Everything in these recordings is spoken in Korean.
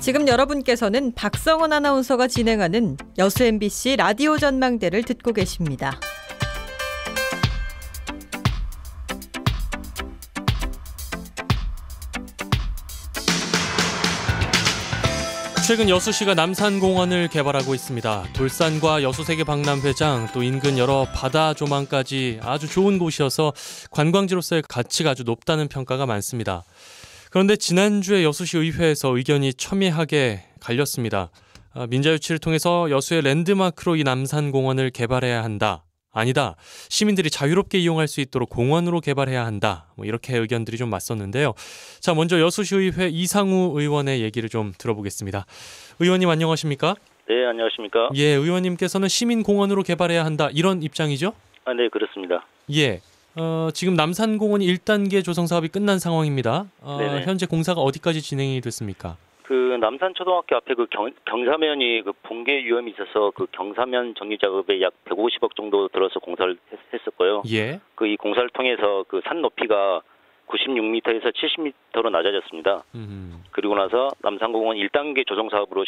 지금 여러분께서는 박성원 아나운서가 진행하는 여수 MBC 라디오 전망대를 듣고 계십니다. 최근 여수시가 남산공원을 개발하고 있습니다. 돌산과 여수세계박람회장 또 인근 여러 바다 조망까지 아주 좋은 곳이어서 관광지로서의 가치가 아주 높다는 평가가 많습니다. 그런데 지난주에 여수시 의회에서 의견이 첨예하게 갈렸습니다. 민자유치를 통해서 여수의 랜드마크로 이 남산공원을 개발해야 한다. 아니다. 시민들이 자유롭게 이용할 수 있도록 공원으로 개발해야 한다. 이렇게 의견들이 좀 맞섰는데요. 자, 먼저 여수시의회 이상우 의원의 얘기를 좀 들어보겠습니다. 의원님 안녕하십니까? 네, 안녕하십니까? 예, 의원님께서는 시민공원으로 개발해야 한다. 이런 입장이죠? 네, 그렇습니다. 예. 지금 남산공원이 1단계 조성 사업이 끝난 상황입니다. 현재 공사가 어디까지 진행이 됐습니까? 그 남산초등학교 앞에 그 경사면이 그 붕괴 위험이 있어서 그 경사면 정리 작업에 약 150억 정도 들어서 공사를 했었고요. 예. 그 이 공사를 통해서 그 산 높이가 96m에서 70m로 낮아졌습니다. 그리고 나서 남산공원 1단계 조성 사업으로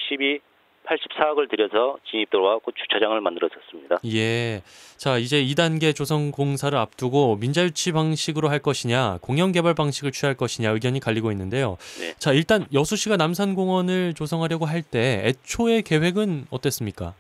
84억을 들여서 진입 들어가고 주차장을 만들었었습니다. 예. 자, 이제 2단계 조성 공사를 앞두고 민자유치 방식으로 할 것이냐, 공영 개발 방식을 취할 것이냐 의견이 갈리고 있는데요. 네. 자, 일단 여수시가 남산공원을 조성하려고 할 때 애초의 계획은 어땠습니까?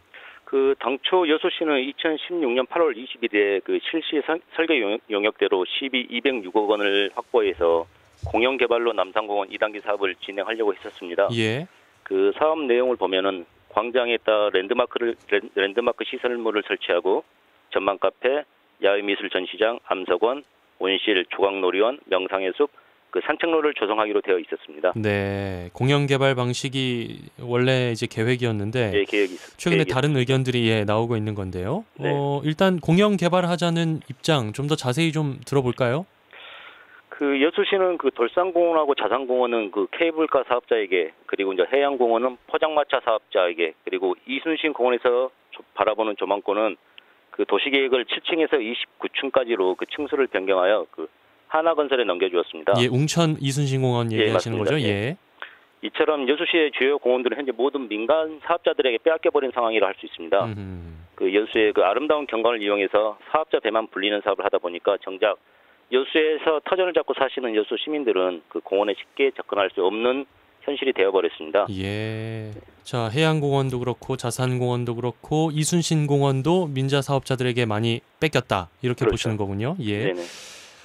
그 당초 여수시는 2016년 8월 20일에 그 실시 설계 용역대로 206억 원을 확보해서 공영 개발로 남산공원 2단계 사업을 진행하려고 했었습니다. 예. 그 사업 내용을 보면은 광장에다 랜드마크 시설물을 설치하고 전망 카페, 야외 미술 전시장, 암석원, 온실, 조각놀이원, 명상의 숲, 그 산책로를 조성하기로 되어 있었습니다. 네, 공영 개발 방식이 원래 이제 계획이었는데 예, 계획이 최근에 다른 의견들이 나오고 있는 건데요. 네. 일단 공영 개발하자는 입장 좀 더 자세히 좀 들어볼까요? 그 여수시는 그 돌산공원하고 자산공원은 그 케이블카 사업자에게, 그리고 이제 해양공원은 포장마차 사업자에게, 그리고 이순신 공원에서 바라보는 조망권은 그 도시계획을 7층에서 29층까지로 그 층수를 변경하여 그 하나건설에 넘겨주었습니다. 예, 웅천 이순신 공원 얘기하시는 거죠? 예. 이처럼 여수시의 주요 공원들은 현재 모든 민간 사업자들에게 빼앗겨버린 상황이라 할 수 있습니다. 그 여수의 그 아름다운 경관을 이용해서 사업자 배만 불리는 사업을 하다 보니까 정작 여수에서 터전을 잡고 사시는 여수 시민들은 그 공원에 쉽게 접근할 수 없는 현실이 되어버렸습니다. 예. 자, 해양공원도 그렇고 자산공원도 그렇고 이순신공원도 민자 사업자들에게 많이 뺏겼다. 이렇게 그렇죠. 보시는 거군요. 예. 네네.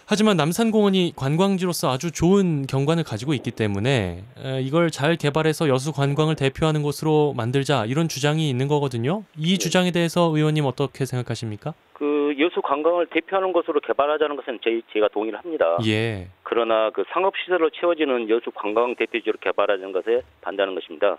하지만 남산공원이 관광지로서 아주 좋은 경관을 가지고 있기 때문에 이걸 잘 개발해서 여수 관광을 대표하는 곳으로 만들자 이런 주장이 있는 거거든요. 이 주장에 대해서 의원님 어떻게 생각하십니까? 그 여수 관광을 대표하는 곳으로 개발하자는 것은 제가 동의를 합니다. 예. 그러나 그 상업시설로 채워지는 여수 관광 대표지로 개발하는 것에 반대하는 것입니다.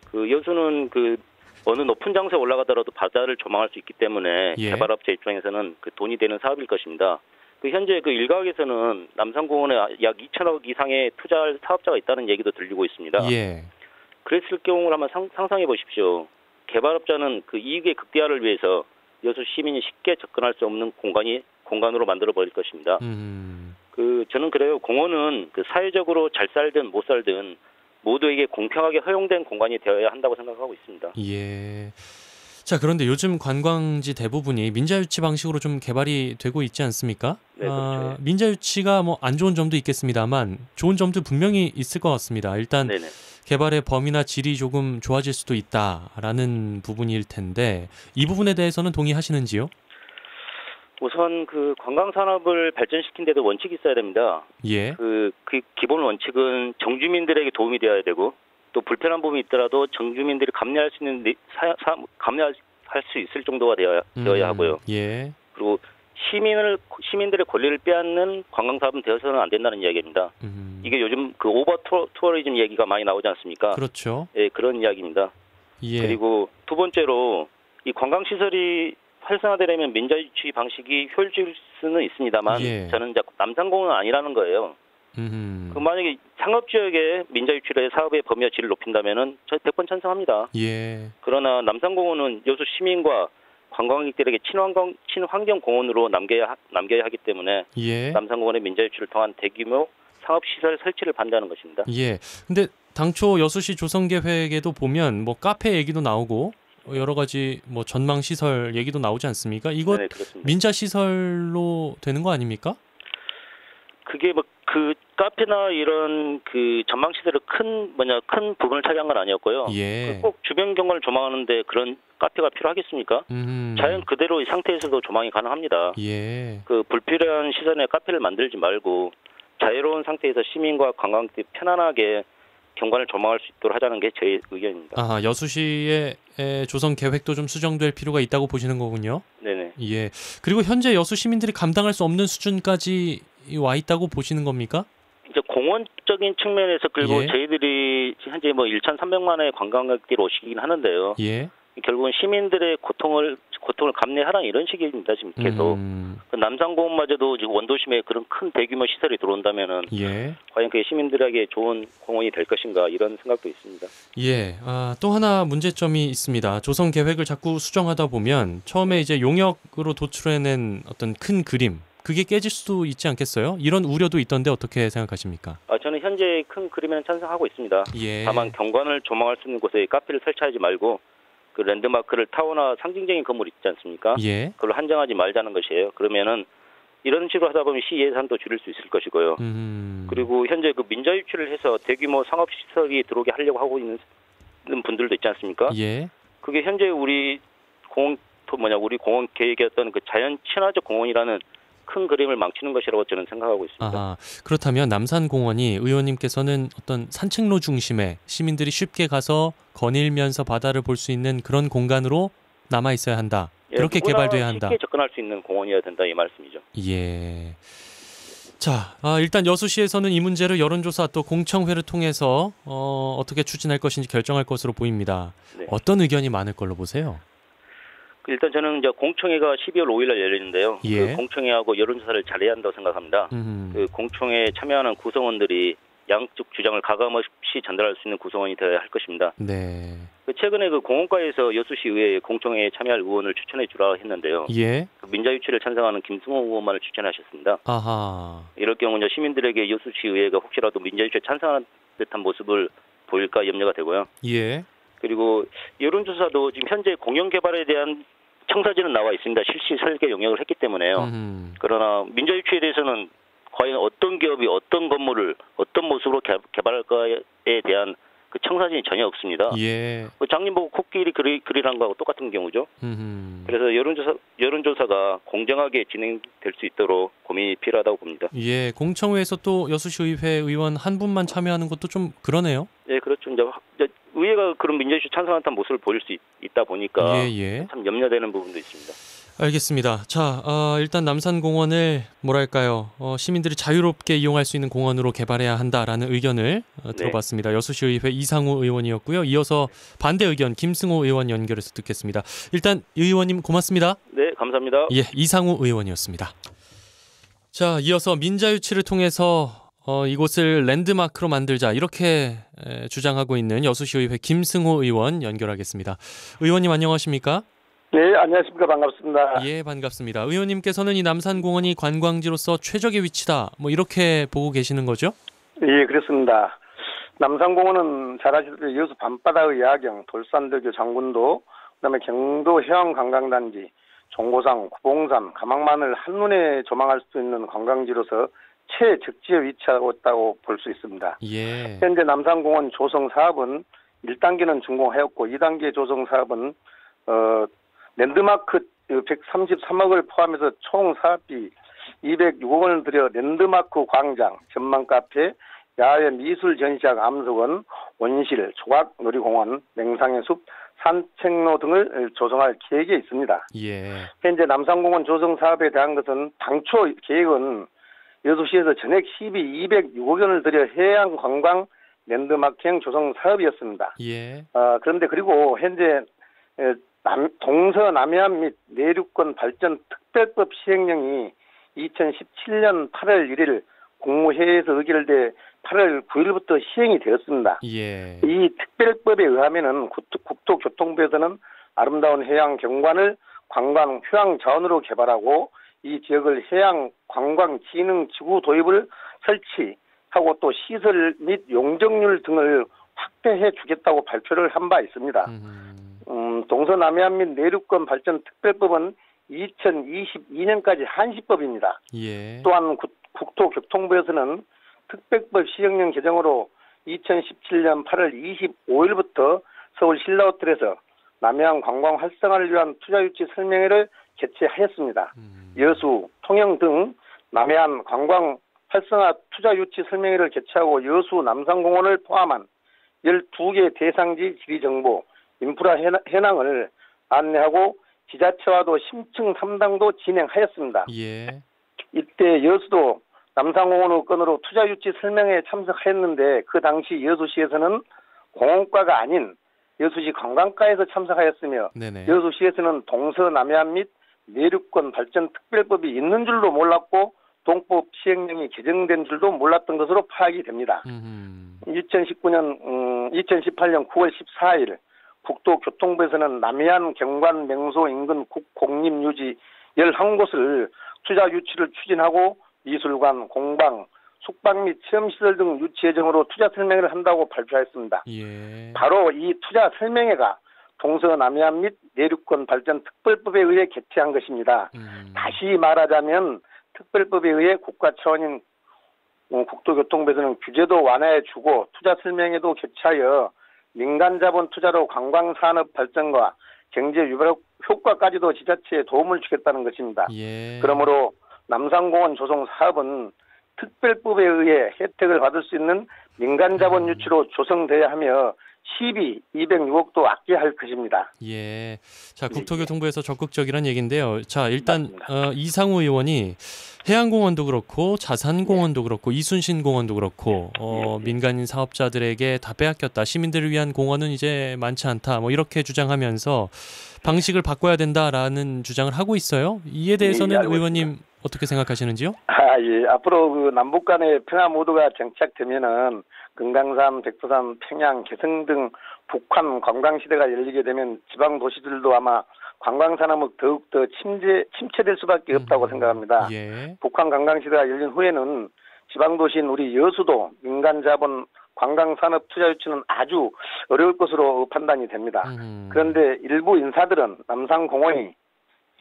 그 여수는 그 어느 높은 장소에 올라가더라도 바다를 조망할 수 있기 때문에 예. 개발업체 입장에서는 그 돈이 되는 사업일 것입니다. 그 현재 그 일각에서는 남산공원에 약 2천억 이상의 투자할 사업자가 있다는 얘기도 들리고 있습니다. 예. 그랬을 경우를 한번 상상해 보십시오. 개발업자는 그 이익의 극대화를 위해서 여수 시민이 쉽게 접근할 수 없는 공간으로 만들어 버릴 것입니다. 그 저는 그래요. 공원은 그 사회적으로 잘 살든 못 살든 모두에게 공평하게 허용된 공간이 되어야 한다고 생각하고 있습니다. 예. 자, 그런데 요즘 관광지 대부분이 민자유치 방식으로 좀 개발이 되고 있지 않습니까? 네, 그렇죠. 민자유치가 뭐 안 좋은 점도 있겠습니다만 좋은 점도 분명히 있을 것 같습니다. 일단 네네. 개발의 범위나 질이 조금 좋아질 수도 있다라는 부분일 텐데 이 부분에 대해서는 동의하시는지요? 우선 그 관광 산업을 발전시킨 데도 원칙이 있어야 됩니다. 예. 그 기본 원칙은 정주민들에게 도움이 되어야 되고, 또 불편한 부분이 있더라도 정주민들이 감내할 수 있는 감내할 수 있을 정도가 되어야 하고요. 예. 그리고 시민들의 권리를 빼앗는 관광 사업은 되어서는 안 된다는 이야기입니다. 이게 요즘 그 오버 투어리즘 얘기가 많이 나오지 않습니까? 그렇죠. 예, 그런 이야기입니다. 예. 그리고 두 번째로 이 관광 시설이 활성화되려면 민자유치 방식이 효율적일 수는 있습니다만 예. 저는 자꾸 남산공원은 아니라는 거예요. 그 만약에 상업지역의 민자유치의 사업의 범위와 질을 높인다면은 저 100번 찬성합니다. 예. 그러나 남산공원은 여수 시민과 관광객들에게 친환경 공원으로 남겨야 하기 때문에 예. 남산공원의 민자유치를 통한 대규모 상업시설 설치를 반대하는 것입니다. 예. 근데 당초 여수시 조성 계획에도 보면 뭐 카페 얘기도 나오고 여러 가지 뭐 전망 시설 얘기도 나오지 않습니까? 이것 네, 그렇습니다. 민자 시설로 되는 거 아닙니까? 그게 뭐 그 카페나 이런 그 전망 시설의 큰 부분을 차지한 건 아니었고요. 예. 꼭 주변 경관을 조망하는데 그런 카페가 필요하겠습니까? 자연 그대로의 상태에서도 조망이 가능합니다. 예. 그 불필요한 시선에 카페를 만들지 말고 자유로운 상태에서 시민과 관광객들이 편안하게 경관을 조망할 수 있도록 하자는 게 제 의견입니다. 아, 여수시의 조성 계획도 좀 수정될 필요가 있다고 보시는 거군요. 네네. 예. 그리고 현재 여수 시민들이 감당할 수 없는 수준까지 와 있다고 보시는 겁니까? 이제 공원적인 측면에서 그리고 예. 저희들이 현재 뭐 1,300만의 관광객들이 오시긴 하는데요. 예. 결국은 시민들의 고통을 감내하라는 이런 식입니다. 지금 계속 그 남산공원마저도 지금 원도심에 그런 큰 대규모 시설이 들어온다면은 예. 과연 그게 시민들에게 좋은 공원이 될 것인가 이런 생각도 있습니다. 예. 또 하나 문제점이 있습니다. 조성 계획을 자꾸 수정하다 보면 처음에 이제 용역으로 도출해낸 어떤 큰 그림 그게 깨질 수도 있지 않겠어요? 이런 우려도 있던데 어떻게 생각하십니까? 저는 현재 큰 그림에는 찬성하고 있습니다. 예. 다만 경관을 조망할 수 있는 곳에 카페를 설치하지 말고 그 랜드마크를 타워나 상징적인 건물 있지 않습니까? 예. 그걸 한정하지 말자는 것이에요. 그러면은 이런 식으로 하다 보면 시 예산도 줄일 수 있을 것이고요. 그리고 현재 그 민자 유치를 해서 대규모 상업 시설이 들어오게 하려고 하고 있는 분들도 있지 않습니까? 예. 그게 현재 우리 공원 계획이었던 그 자연 친화적 공원이라는 큰 그림을 망치는 것이라고 저는 생각하고 있습니다. 아하, 그렇다면 남산공원이 의원님께서는 어떤 산책로 중심에 시민들이 쉽게 가서 거닐면서 바다를 볼 수 있는 그런 공간으로 남아 있어야 한다. 그렇게 개발돼야 한다. 쉽게 접근할 수 있는 공원이어야 된다 이 말씀이죠. 예. 자, 일단 여수시에서는 이 문제를 여론조사 또 공청회를 통해서 어떻게 추진할 것인지 결정할 것으로 보입니다. 네. 어떤 의견이 많을 걸로 보세요? 일단 저는 이제 공청회가 12월 5일 날 열리는데요. 예. 그 공청회하고 여론조사를 잘해야 한다고 생각합니다. 그 공청회에 참여하는 구성원들이 양쪽 주장을 가감없이 전달할 수 있는 구성원이 되어야 할 것입니다. 네. 최근에 그 공원과에서 여수시 의회에 공청회에 참여할 의원을 추천해 주라 했는데요. 예. 그 민자 유치를 찬성하는 김승호 의원만을 추천하셨습니다. 아하. 이럴 경우 이제 시민들에게 여수시 의회가 혹시라도 민자 유치에 찬성하는 듯한 모습을 보일까 염려가 되고요. 예. 그리고 여론조사도 지금 현재 공영 개발에 대한 청사진은 나와 있습니다. 실시 설계 용역을 했기 때문에요. 그러나 민자 유치에 대해서는 과연 어떤 기업이 어떤 건물을 어떤 모습으로 개발할까에 대한 그 청사진이 전혀 없습니다. 예. 장님 보고 코끼리 그리라는 거하고 똑같은 경우죠. 그래서 여론조사가 공정하게 진행될 수 있도록 고민이 필요하다고 봅니다. 예, 공청회에서 또 여수시의회 의원 한 분만 참여하는 것도 좀 그러네요. 예, 그렇죠. 이제 의회가 그런 민주주의 찬성하는 모습을 보일 수 있다 보니까 예. 참 염려되는 부분도 있습니다. 알겠습니다. 자, 일단 남산공원을 뭐랄까요, 시민들이 자유롭게 이용할 수 있는 공원으로 개발해야 한다라는 의견을 들어봤습니다. 여수시의회 이상우 의원이었고요. 이어서 반대 의견 김승호 의원 연결해서 듣겠습니다. 일단 의원님 고맙습니다. 네, 감사합니다. 예, 이상우 의원이었습니다. 자, 이어서 민자유치를 통해서 이곳을 랜드마크로 만들자 이렇게 주장하고 있는 여수시의회 김승호 의원 연결하겠습니다. 의원님 안녕하십니까? 네, 안녕하십니까. 반갑습니다. 예, 반갑습니다. 의원님께서는 이 남산공원이 관광지로서 최적의 위치다 뭐 이렇게 보고 계시는 거죠? 예, 그렇습니다. 남산공원은 잘 아시다시피 여수 밤바다의 야경, 돌산대교, 장군도, 그다음에 경도 해양관광단지, 종고상, 구봉산, 가망만을 한눈에 조망할 수 있는 관광지로서 최적지에 위치하고 있다고 볼 수 있습니다. 예. 현재 남산공원 조성 사업은 1단계는 준공하였고 2단계 조성 사업은 랜드마크 133억을 포함해서 총 사업비 206억 원을 들여 랜드마크 광장, 전망 카페, 야외 미술 전시장 암석원, 원실, 조각 놀이공원, 맹상의 숲, 산책로 등을 조성할 계획에 있습니다. 예. 현재 남산공원 조성 사업에 대한 것은 당초 계획은 여수시에서 전액 시비 206억 원을 들여 해양 관광 랜드마크형 조성 사업이었습니다. 예. 그런데 그리고 현재 동서남해안 및 내륙권 발전 특별법 시행령이 2017년 8월 1일 국무회의에서 의결돼 8월 9일부터 시행이 되었습니다. 예. 이 특별법에 의하면은 국토교통부에서는 아름다운 해양 경관을 관광 휴양 자원으로 개발하고 이 지역을 해양 관광 진흥 지구 도입을 설치하고 또 시설 및 용적률 등을 확대해 주겠다고 발표를 한 바 있습니다. 동서남해안 및 내륙권 발전 특별법은 2022년까지 한시법입니다. 예. 또한 국토교통부에서는 특별법 시행령 개정으로 2017년 8월 25일부터 서울 신라호텔에서 남해안 관광 활성화를 위한 투자 유치 설명회를 개최하였습니다. 여수, 통영 등 남해안 관광 활성화 투자 유치 설명회를 개최하고 여수 남산공원을 포함한 12개 대상지 지리정보, 인프라 현황을 안내하고 지자체와도 심층 상담도 진행하였습니다. 예. 이때 여수도 남산공원을 건으로 투자 유치 설명회에 참석하였는데 그 당시 여수시에서는 공원과가 아닌 여수시 관광과에서 참석하였으며 네네. 여수시에서는 동서남해안 및 내륙권 발전 특별법이 있는 줄도 몰랐고 동법 시행령이 개정된 줄도 몰랐던 것으로 파악이 됩니다. 2018년 9월 14일 국토교통부에서는 남해안 경관 명소 인근 국공립유지 11곳을 투자 유치를 추진하고 미술관, 공방, 숙박 및 체험시설 등 유치 예정으로 투자 설명회를 한다고 발표했습니다. 예. 바로 이 투자 설명회가 동서남해안 및 내륙권 발전 특별법에 의해 개최한 것입니다. 다시 말하자면 특별법에 의해 국가 차원인 국토교통부에서는 규제도 완화해주고 투자 설명회도 개최하여 민간 자본 투자로 관광산업 발전과 경제 유발 효과까지도 지자체에 도움을 주겠다는 것입니다. 예. 그러므로 남산공원 조성 사업은 특별법에 의해 혜택을 받을 수 있는 민간 자본 유치로 조성돼야 하며 시비 206억도 아껴야 할 것입니다. 예. 자, 국토교통부에서 적극적이란 얘기인데요. 자, 일단 이상우 의원이 해양공원도 그렇고 자산공원도 그렇고 이순신공원도 그렇고 민간 사업자들에게 다 빼앗겼다. 시민들을 위한 공원은 이제 많지 않다. 뭐 이렇게 주장하면서 방식을 바꿔야 된다라는 주장을 하고 있어요. 이에 대해서는 의원님 어떻게 생각하시는지요? 예. 앞으로 그 남북 간의 평화 모드가 정착되면은 금강산, 백두산, 평양, 개성 등 북한 관광 시대가 열리게 되면 지방 도시들도 아마 관광 산업은 더욱더 침체될 수밖에 없다고 생각합니다. 예. 북한 관광 시대가 열린 후에는 지방 도시인 우리 여수도 민간 자본 관광 산업 투자 유치는 아주 어려울 것으로 판단이 됩니다. 그런데 일부 인사들은 남산공원이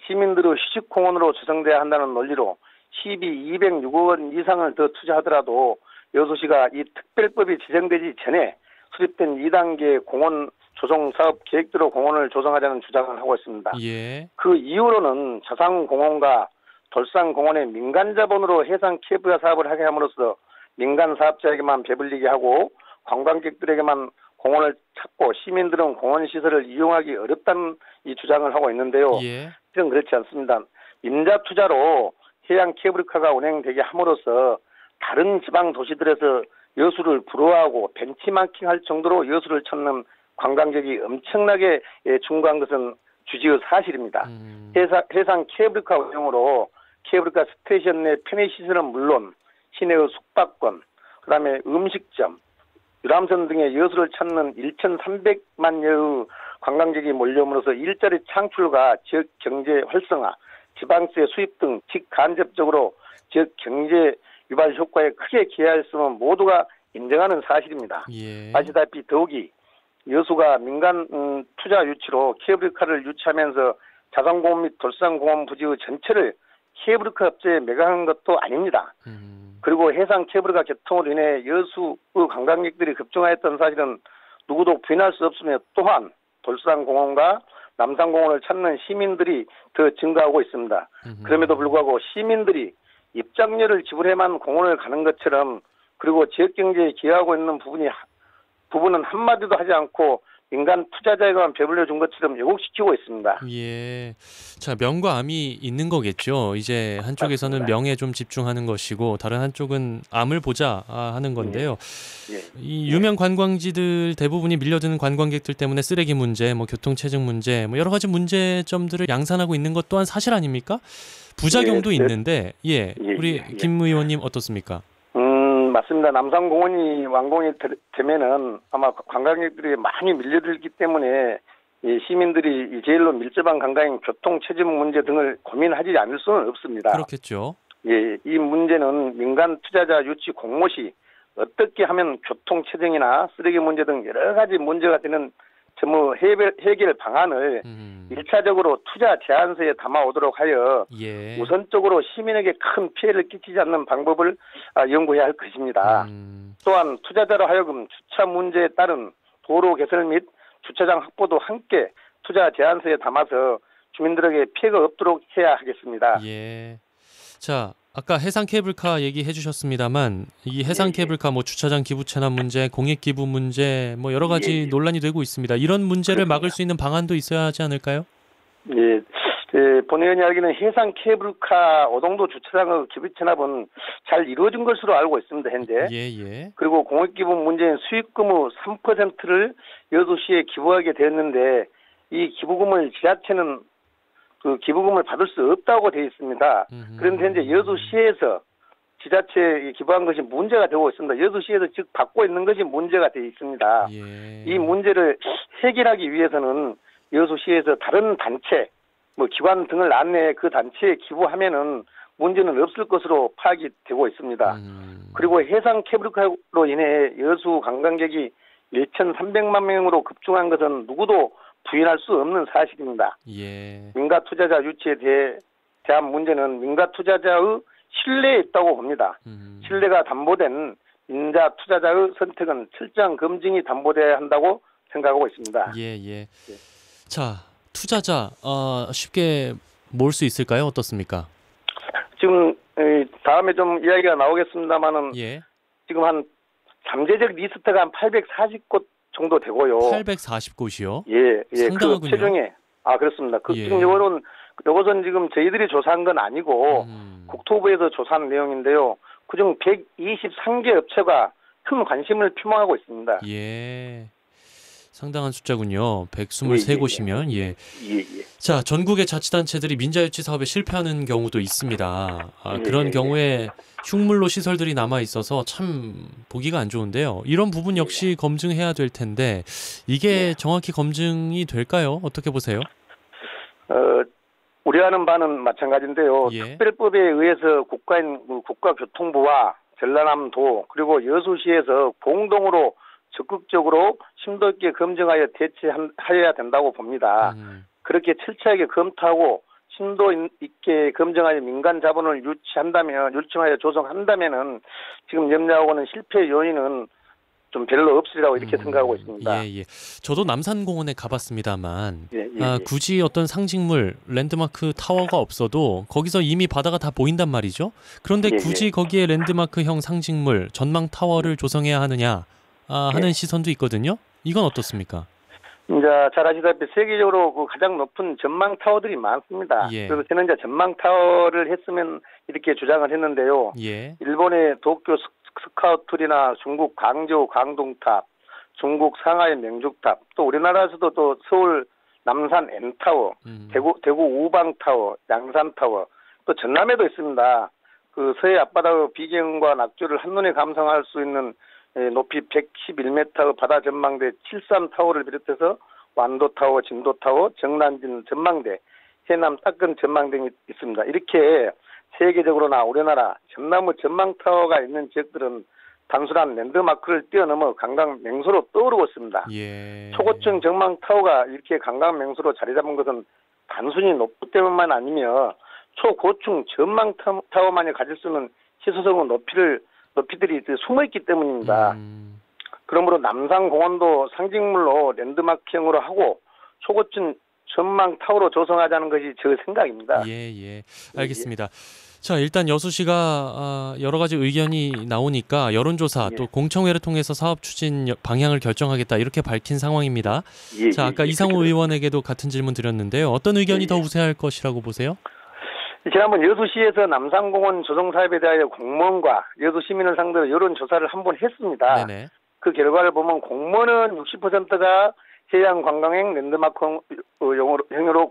시민들의 휴식공원으로 조성돼야 한다는 논리로 시비 206억 원 이상을 더 투자하더라도 여수시가 이 특별법이 제정되기 전에 수립된 2단계 공원 조성 사업 계획대로 공원을 조성하자는 주장을 하고 있습니다. 예. 그 이후로는 자산공원과 돌산공원의 민간 자본으로 해상 케이블카 사업을 하게 함으로써 민간 사업자에게만 배불리게 하고 관광객들에게만 공원을 찾고 시민들은 공원 시설을 이용하기 어렵다는 이 주장을 하고 있는데요. 예. 실은 그렇지 않습니다. 임자 투자로 해양 케이블카가 운행되게 함으로써 다른 지방 도시들에서 여수를 부러워하고 벤치마킹할 정도로 여수를 찾는 관광객이 엄청나게 증가한 것은 주지의 사실입니다. 해상 케이블카 운영으로 케이블카 스테이션 내 편의시설은 물론 시내의 숙박권, 그다음에 음식점, 유람선 등의 여수를 찾는 1,300만여의 관광객이 몰려옴으로써 일자리 창출과 지역 경제 활성화, 지방세 수입 등 직간접적으로 지역 경제 유발 효과에 크게 기여했음은 모두가 인정하는 사실입니다. 예. 아시다시피 더욱이 여수가 민간 투자 유치로 케이블카를 유치하면서 자산공원 및 돌산공원 부지의 전체를 케이블카 업체에 매각한 것도 아닙니다. 그리고 해상 케이블카 개통으로 인해 여수의 관광객들이 급증하였던 사실은 누구도 부인할 수 없으며 또한 돌산공원과 남산공원을 찾는 시민들이 더 증가하고 있습니다. 그럼에도 불구하고 시민들이 입장료를 지불해만 공원을 가는 것처럼 그리고 지역경제에 기여하고 있는 부분은 한마디도 하지 않고 민간 투자자에게만 배불려 준 것처럼 왜곡시키고 있습니다. 예. 자, 명과 암이 있는 거겠죠. 이제 한쪽에서는 맞습니다. 명에 좀 집중하는 것이고 다른 한쪽은 암을 보자 하는 건데요. 예. 이 유명 관광지들 대부분이 밀려드는 관광객들 때문에 쓰레기 문제, 뭐 교통체증 문제, 뭐 여러 가지 문제점들을 양산하고 있는 것 또한 사실 아닙니까? 부작용도 있는데, 우리 김 의원님 어떻습니까? 맞습니다. 남산공원이 완공이 되면은 아마 관광객들이 많이 밀려들기 때문에 이 시민들이 이 제일로 밀접한 관광인 교통체증 문제 등을 고민하지 않을 수는 없습니다. 그렇겠죠. 예, 이 문제는 민간 투자자 유치 공모 시 어떻게 하면 교통체증이나 쓰레기 문제 등 여러 가지 문제가 되는 전무 해결 방안을 1차적으로 투자 제한서에 담아오도록 하여 예. 우선적으로 시민에게 큰 피해를 끼치지 않는 방법을 연구해야 할 것입니다. 또한 투자자로 하여금 주차 문제에 따른 도로 개설 및 주차장 확보도 함께 투자 제한서에 담아서 주민들에게 피해가 없도록 해야 하겠습니다. 예. 자, 아까 해상 케이블카 얘기해 주셨습니다만 이 해상 케이블카 뭐 주차장 기부 체납 문제, 공익 기부 문제 뭐 여러 가지 논란이 되고 있습니다. 이런 문제를 막을 수 있는 방안도 있어야 하지 않을까요? 예. 본 의원이 알기는 해상 케이블카 오동도 주차장의 기부 체납은 잘 이루어진 것으로 알고 있습니다, 현재. 예. 그리고 공익 기부 문제인 수익금의 3%를 여수시에 기부하게 되었는데 이 기부금을 지자체는 그 기부금을 받을 수 없다고 되어 있습니다. 그런데 현재 여수시에서 지자체에 기부한 것이 문제가 되고 있습니다. 여수시에서 즉 받고 있는 것이 문제가 되어 있습니다. 예. 이 문제를 해결하기 위해서는 여수시에서 다른 단체, 뭐 기관 등을 안내해 그 단체에 기부하면은 문제는 없을 것으로 파악이 되고 있습니다. 그리고 해상 케이블카로 인해 여수 관광객이 1,300만 명으로 급증한 것은 누구도 부인할 수 없는 사실입니다. 예. 민가 투자자 유치에 대한 문제는 민가 투자자의 신뢰에 있다고 봅니다. 신뢰가 담보된 민자 투자자의 선택은 철저한 검증이 담보돼야 한다고 생각하고 있습니다. 예. 자, 투자자 쉽게 모을 수 있을까요? 어떻습니까? 지금 다음에 좀 이야기가 나오겠습니다만은 예. 지금 한 잠재적 리스트가 한 840곳 정도 되고요. 840곳이요? 예. 상당하군요. 그 최종에 그렇습니다. 예. 지금 이것은 지금 저희들이 조사한 건 아니고 국토부에서 조사한 내용인데요. 그중 123개 업체가 큰 관심을 표명하고 있습니다. 예. 상당한 숫자군요. 123곳이면 예. 자, 전국의 자치단체들이 민자유치 사업에 실패하는 경우도 있습니다. 그런 경우에 흉물로 시설들이 남아 있어서 참 보기가 안 좋은데요. 이런 부분 역시 검증해야 될 텐데 이게 정확히 검증이 될까요? 어떻게 보세요? 우려하는 바는 마찬가지인데요. 예. 특별법에 의해서 국가교통부와 전라남도 그리고 여수시에서 공동으로 적극적으로 심도 있게 검증하여 대처해야 된다고 봅니다. 그렇게 철저하게 검토하고 심도 있게 검증하여 민간 자본을 유치하여 조성한다면은 지금 염려하고는 실패 요인은 좀 별로 없으리라고 이렇게 생각하고 있습니다. 예. 저도 남산공원에 가봤습니다만 예. 굳이 어떤 상징물, 랜드마크 타워가 없어도 거기서 이미 바다가 다 보인단 말이죠. 그런데 굳이 거기에 랜드마크형 상징물, 전망 타워를 조성해야 하느냐 하는 시선도 있거든요. 이건 어떻습니까? 이제 잘 아시다시피 세계적으로 그 가장 높은 전망 타워들이 많습니다. 예. 그래서 저는 이제 전망 타워를 했으면 이렇게 주장을 했는데요. 예. 일본의 도쿄 스카우트리나 중국 광저우 광동탑, 중국 상하이 명죽탑, 또 우리나라에서도 또 서울 남산 N타워, 대구 우방타워, 양산타워, 또 전남에도 있습니다. 그 서해 앞바다의 비경과 낙조를 한눈에 감상할 수 있는 높이 111m의 바다 전망대 73타워를 비롯해서 완도타워, 진도타워, 정난진 전망대, 해남 따끈 전망대가 있습니다. 이렇게 세계적으로나 우리나라 전남의 전망타워가 있는 지역들은 단순한 랜드마크를 뛰어넘어 관광 명소로 떠오르고 있습니다. 예. 초고층 전망타워가 이렇게 관광 명소로 자리 잡은 것은 단순히 높이 때문만 아니며 초고층 전망타워만이 가질 수 있는 희소성의 높이들이 숨어있기 때문입니다. 그러므로 남산공원도 상징물로 랜드마크형으로 하고 초고층 전망타워로 조성하자는 것이 제 생각입니다. 예. 알겠습니다. 자, 일단 여수시가 여러 가지 의견이 나오니까 여론조사 또 공청회를 통해서 사업 추진 방향을 결정하겠다 이렇게 밝힌 상황입니다. 자, 아까 이상호 의원에게도 같은 질문 드렸는데요. 어떤 의견이 더 우세할 것이라고 보세요? 지난번 여수시에서 남산공원 조성 사업에 대하여 공무원과 여수 시민을 상대로 여론조사를 한번 했습니다. 네네. 그 결과를 보면 공무원은 60%가 해양 관광행 랜드마크 형으로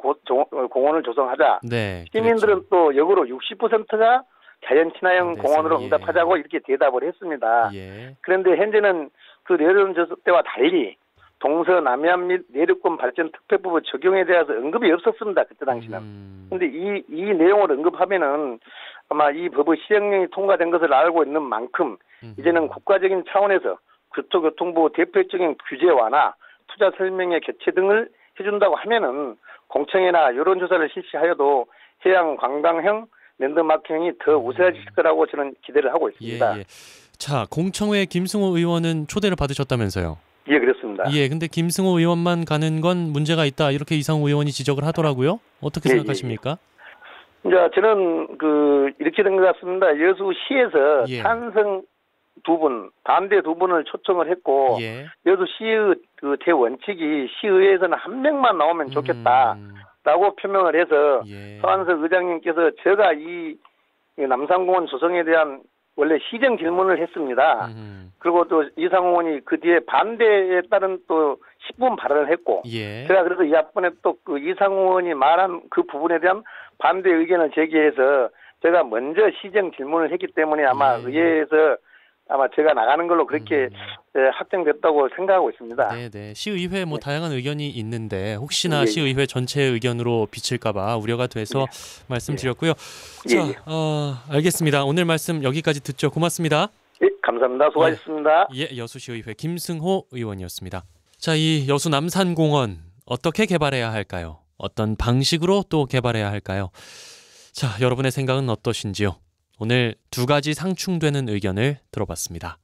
공원을 조성하자. 네, 시민들은 또 역으로 60%가 자연 친화형 공원으로 응답하자고 이렇게 대답을 했습니다. 예. 그런데 현재는 그 여론조사 때와 달리 동서남해안 및 내륙권 발전 특별법의 적용에 대해서 언급이 없었습니다. 그때 당시는. 그런데 이 내용을 언급하면은 아마 이 법의 시행령이 통과된 것을 알고 있는 만큼 이제는 국가적인 차원에서 국토교통부 대표적인 규제 완화, 투자 설명회 개최 등을 해준다고 하면은 공청회나 여론조사를 실시하여도 해양 관광형 랜드마크형이 더 우세해질 거라고 저는 기대를 하고 있습니다. 예. 자, 공청회 김승호 의원은 초대를 받으셨다면서요? 예, 그렇습니다. 예, 근데 김승호 의원만 가는 건 문제가 있다 이렇게 이상호 의원이 지적을 하더라고요. 어떻게 생각하십니까? 이제 저는 이렇게 된 것 같습니다. 여수시에서 찬성 2분, 반대 2분을 초청을 했고 여수시의 대원칙이 시의회에서는 한 명만 나오면 좋겠다라고 표명을 해서 서한석 의장님께서 제가 이 남산공원 조성에 대한 원래 시정 질문을 했습니다. 그리고 또 이상호 의원이 그 뒤에 반대에 따른 또 10분 발언을 했고 제가 그래서 이 앞번에 또 그 이상호 의원이 말한 그 부분에 대한 반대 의견을 제기해서 제가 먼저 시정 질문을 했기 때문에 아마 의회에서 아마 제가 나가는 걸로 그렇게 확정됐다고 생각하고 있습니다. 네네. 시의회 다양한 의견이 있는데 혹시나 시의회 전체 의견으로 비칠까봐 우려가 돼서 말씀드렸고요. 자, 알겠습니다. 오늘 말씀 여기까지 듣죠. 고맙습니다. 예, 감사합니다. 수고하셨습니다. 여수시의회 김승호 의원이었습니다. 자, 이 여수 남산공원 어떻게 개발해야 할까요? 어떤 방식으로 또 개발해야 할까요? 자, 여러분의 생각은 어떠신지요? 오늘 두 가지 상충되는 의견을 들어봤습니다.